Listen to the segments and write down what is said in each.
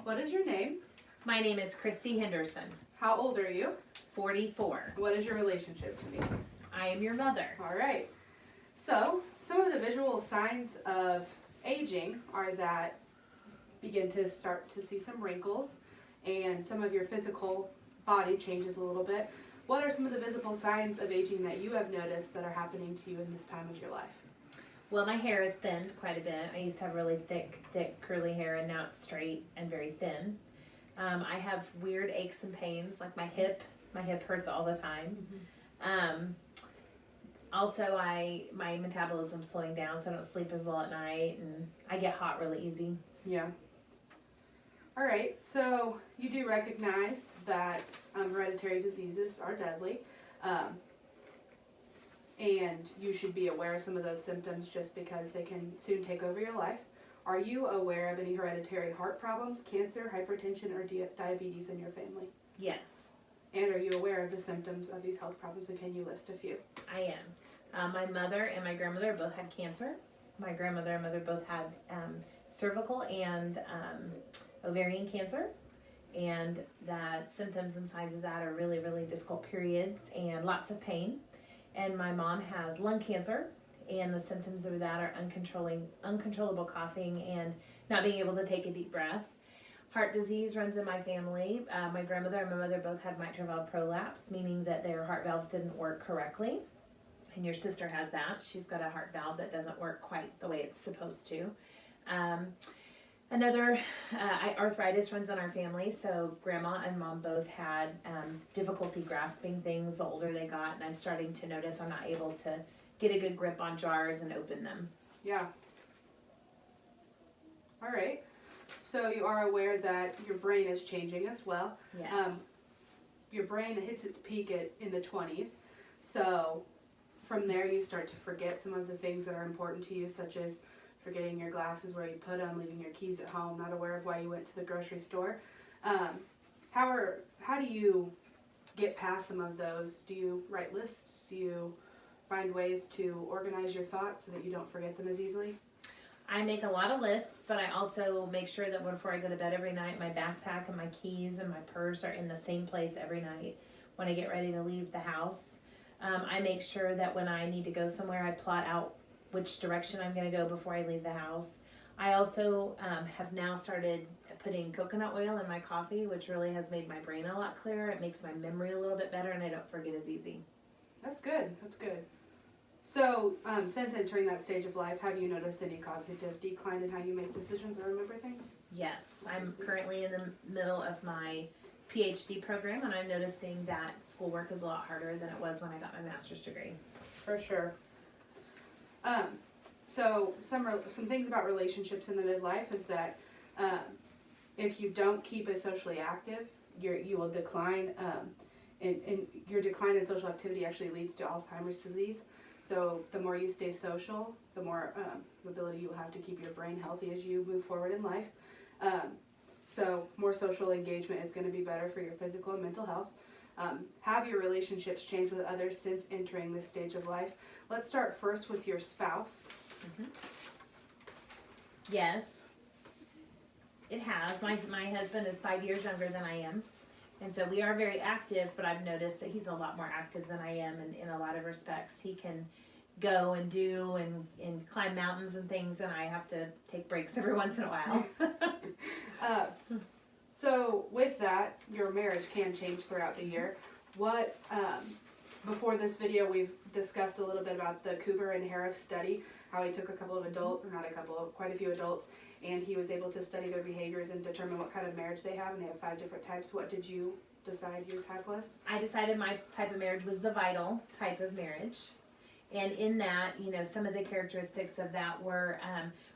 What is your name? My name is Christy Henderson, How old are you? 44. What is your relationship to me? I am your mother. All right. So, some of the visual signs of aging are that begin to start to see some wrinkles and some of your physical body changes a little bit. What are some of the visible signs of aging that you have noticed that are happening to you in this time of your life? Well, my hair is thinned quite a bit. I used to have really thick, curly hair, and now it's straight and very thin. I have weird aches and pains, like my hip. My hip hurts all the time. Also, my metabolism's slowing down, so I don't sleep as well at night, and I get hot really easy. Yeah. All right, so you do recognize that hereditary diseases are deadly, and you should be aware of some of those symptoms just because they can soon take over your life. Are you aware of any hereditary heart problems, cancer, hypertension, or diabetes in your family? Yes, And are you aware of the symptoms of these health problems, and can you list a few? I am. My mother and my grandmother both had cancer. My grandmother and mother both had cervical and ovarian cancer, and that symptoms and signs of that are really, really difficult periods and lots of pain. And my mom has lung cancer, and the symptoms of that are uncontrollable coughing and not being able to take a deep breath. Heart disease runs in my family. My grandmother and my mother both had mitral valve prolapse, meaning that their heart valves didn't work correctly. And your sister has that. She's got a heart valve that doesn't work quite the way it's supposed to. Arthritis runs in our family, so grandma and mom both had difficulty grasping things the older they got, and I'm starting to notice I'm not able to get a good grip on jars and open them. Yeah. All right. So you are aware that your brain is changing as well. Yes. Your brain hits its peak in the 20s. So from there you start to forget some of the things that are important to you, such as forgetting your glasses where you put them, leaving your keys at home, not aware of why you went to the grocery store. How do you get past some of those? Do you write lists? Do you find ways to organize your thoughts so that you don't forget them as easily? I make a lot of lists, but I also make sure that before I go to bed every night, my backpack and my keys and my purse are in the same place every night when I get ready to leave the house. I make sure that when I need to go somewhere, I plot out which direction I'm going to go before I leave the house. I also have now started putting coconut oil in my coffee, which really has made my brain a lot clearer. It makes my memory a little bit better, and I don't forget as easy. That's good. That's good. So, since entering that stage of life, have you noticed any cognitive decline in how you make decisions or remember things? Yes, I'm currently in the middle of my PhD program, and I'm noticing that schoolwork is a lot harder than it was when I got my master's degree. For sure. So some things about relationships in the midlife is that if you don't keep it socially active, you will decline, and your decline in social activity actually leads to Alzheimer's disease. So the more you stay social, the more ability you will have to keep your brain healthy as you move forward in life. So more social engagement is going to be better for your physical and mental health. Have your relationships changed with others since entering this stage of life? Let's start first with your spouse. Yes, it has. My husband is 5 years younger than I am, and so we are very active, but I've noticed that he's a lot more active than I am in a lot of respects. He can go and do and climb mountains and things, and I have to take breaks every once in a while. So with that, your marriage can change throughout the year. Before this video, we've discussed a little bit about the Cooper and Harif study, how he took quite a few adults, and he was able to study their behaviors and determine what kind of marriage they have, and they have 5 different types. What did you decide your type was? I decided my type of marriage was the vital type of marriage. And in that, some of the characteristics of that were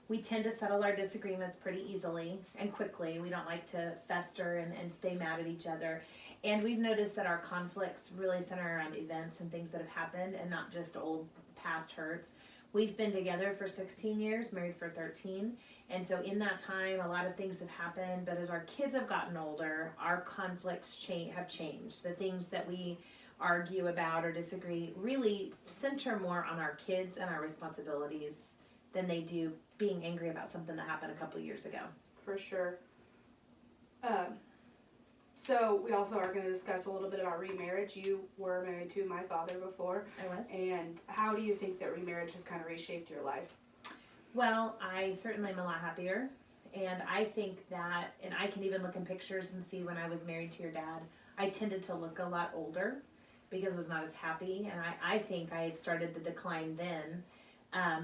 we tend to settle our disagreements pretty easily and quickly. We don't like to fester and stay mad at each other. And we've noticed that our conflicts really center around events and things that have happened and not just old past hurts. We've been together for 16 years, married for 13. And so in that time, a lot of things have happened. But as our kids have gotten older, our conflicts have changed. The things that we argue about or disagree really center more on our kids and our responsibilities than they do being angry about something that happened a couple years ago. For sure. So we also are going to discuss a little bit about remarriage. You were married to my father before. I was. And how do you think that remarriage has kind of reshaped your life? Well, I certainly am a lot happier. And I think that, and I can even look in pictures and see when I was married to your dad, I tended to look a lot older because I was not as happy. And I think I had started the decline then.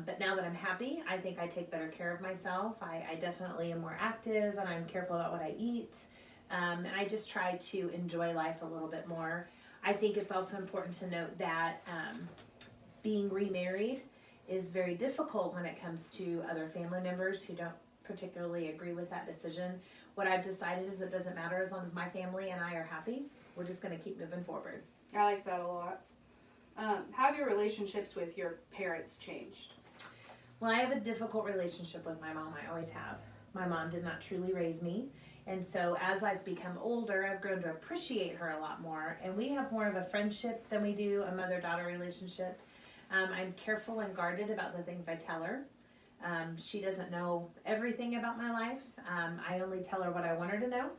But now that I'm happy, I think I take better care of myself. I definitely am more active, and I'm careful about what I eat. And I just try to enjoy life a little bit more. I think it's also important to note that being remarried is very difficult when it comes to other family members who don't particularly agree with that decision. What I've decided is it doesn't matter as long as my family and I are happy. We're just going to keep moving forward. I like that a lot. How have your relationships with your parents changed? Well, I have a difficult relationship with my mom. I always have. My mom did not truly raise me. And so as I've become older, I've grown to appreciate her a lot more. And we have more of a friendship than we do a mother-daughter relationship. I'm careful and guarded about the things I tell her. She doesn't know everything about my life. I only tell her what I want her to know.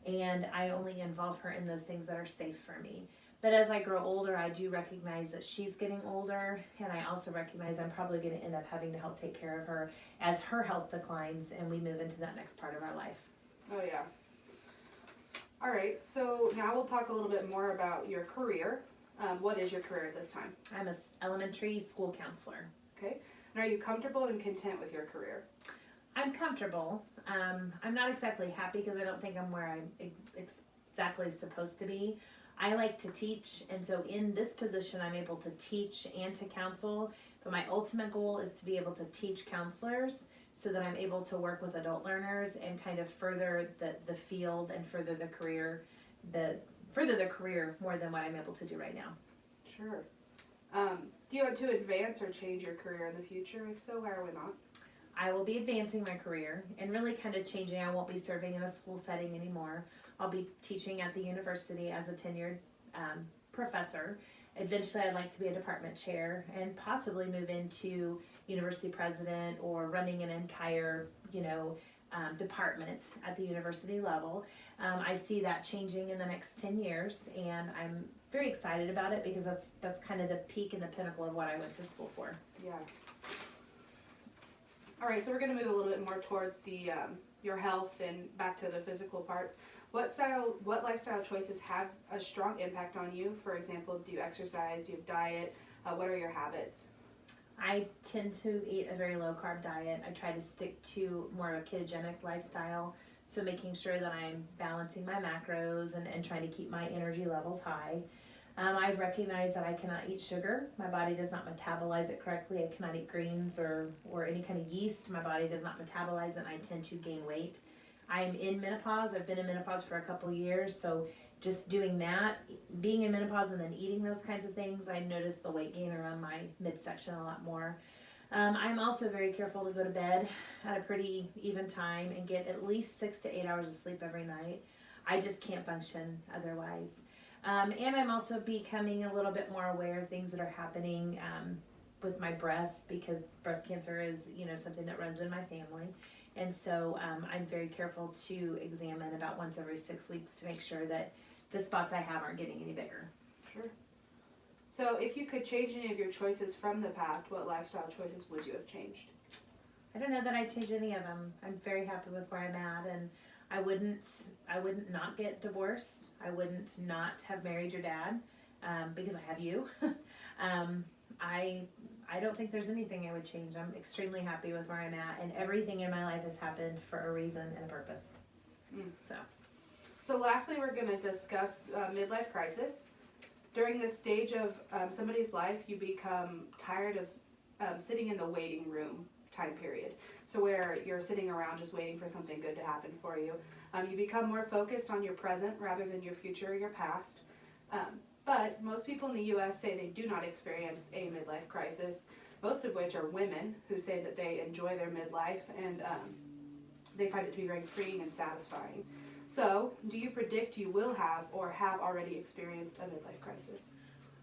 And I only involve her in those things that are safe for me. But as I grow older, I do recognize that she's getting older, and I also recognize I'm probably going to end up having to help take care of her as her health declines and we move into that next part of our life. Oh, yeah. All right, so now we'll talk a little bit more about your career. What is your career at this time? I'm an elementary school counselor. Okay. And are you comfortable and content with your career? I'm comfortable. I'm not exactly happy because I don't think I'm where I'm exactly supposed to be. I like to teach, and so in this position I'm able to teach and to counsel, but my ultimate goal is to be able to teach counselors so that I'm able to work with adult learners and kind of further the field and further the career more than what I'm able to do right now. Sure. Do you want to advance or change your career in the future? If so, why or why not? I will be advancing my career and really kind of changing. I won't be serving in a school setting anymore. I'll be teaching at the university as a tenured professor. Eventually, I'd like to be a department chair and possibly move into university president or running an entire, department at the university level. I see that changing in the next 10 years, and I'm very excited about it because that's kind of the peak and the pinnacle of what I went to school for. Yeah. All right, so we're going to move a little bit more towards the your health and back to the physical parts. What lifestyle choices have a strong impact on you? For example, do you exercise? Do you have diet? What are your habits? I tend to eat a very low carb diet. I try to stick to more of a ketogenic lifestyle, so making sure that I'm balancing my macros and trying to keep my energy levels high. I've recognized that I cannot eat sugar. My body does not metabolize it correctly. I cannot eat greens or any kind of yeast. My body does not metabolize it, and I tend to gain weight. I'm in menopause. I've been in menopause for a couple years, so just doing that, being in menopause and then eating those kinds of things, I noticed the weight gain around my midsection a lot more. I'm also very careful to go to bed at a pretty even time and get at least 6 to 8 hours of sleep every night. I just can't function otherwise. And I'm also becoming a little bit more aware of things that are happening with my breasts, because breast cancer is, something that runs in my family. And so I'm very careful to examine about once every 6 weeks to make sure that the spots I have aren't getting any bigger. Sure. So if you could change any of your choices from the past, what lifestyle choices would you have changed? I don't know that I'd change any of them. I'm very happy with where I'm at, and I wouldn't not get divorced. I wouldn't not have married your dad because I have you. I don't think there's anything I would change. I'm extremely happy with where I'm at, and everything in my life has happened for a reason and a purpose. So lastly, we're going to discuss midlife crisis. During this stage of somebody's life, you become tired of sitting in the waiting room time period. So where you're sitting around just waiting for something good to happen for you. You become more focused on your present rather than your future or your past. But most people in the U.S. say they do not experience a midlife crisis, most of which are women who say that they enjoy their midlife and they find it to be very freeing and satisfying. So, do you predict you will have or have already experienced a midlife crisis?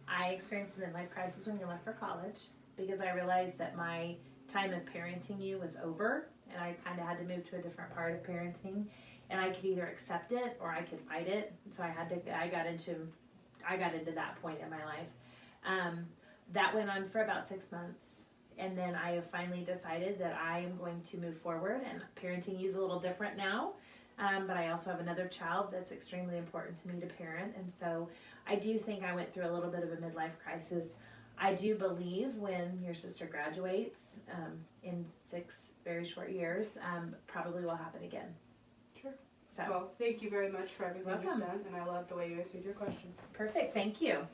I experienced a midlife crisis when I left for college because I realized that my time of parenting you was over, and I kind of had to move to a different part of parenting, and I could either accept it or I could fight it. So I got into that point in my life. That went on for about 6 months, and then I have finally decided that I am going to move forward, and parenting is a little different now. But I also have another child that's extremely important to me to parent, and so I do think I went through a little bit of a midlife crisis. I do believe when your sister graduates in 6 very short years, probably will happen again. Sure. So, Well, thank you very much for everything Welcome. you've done, and I love the way you answered your questions. Perfect. Thank you.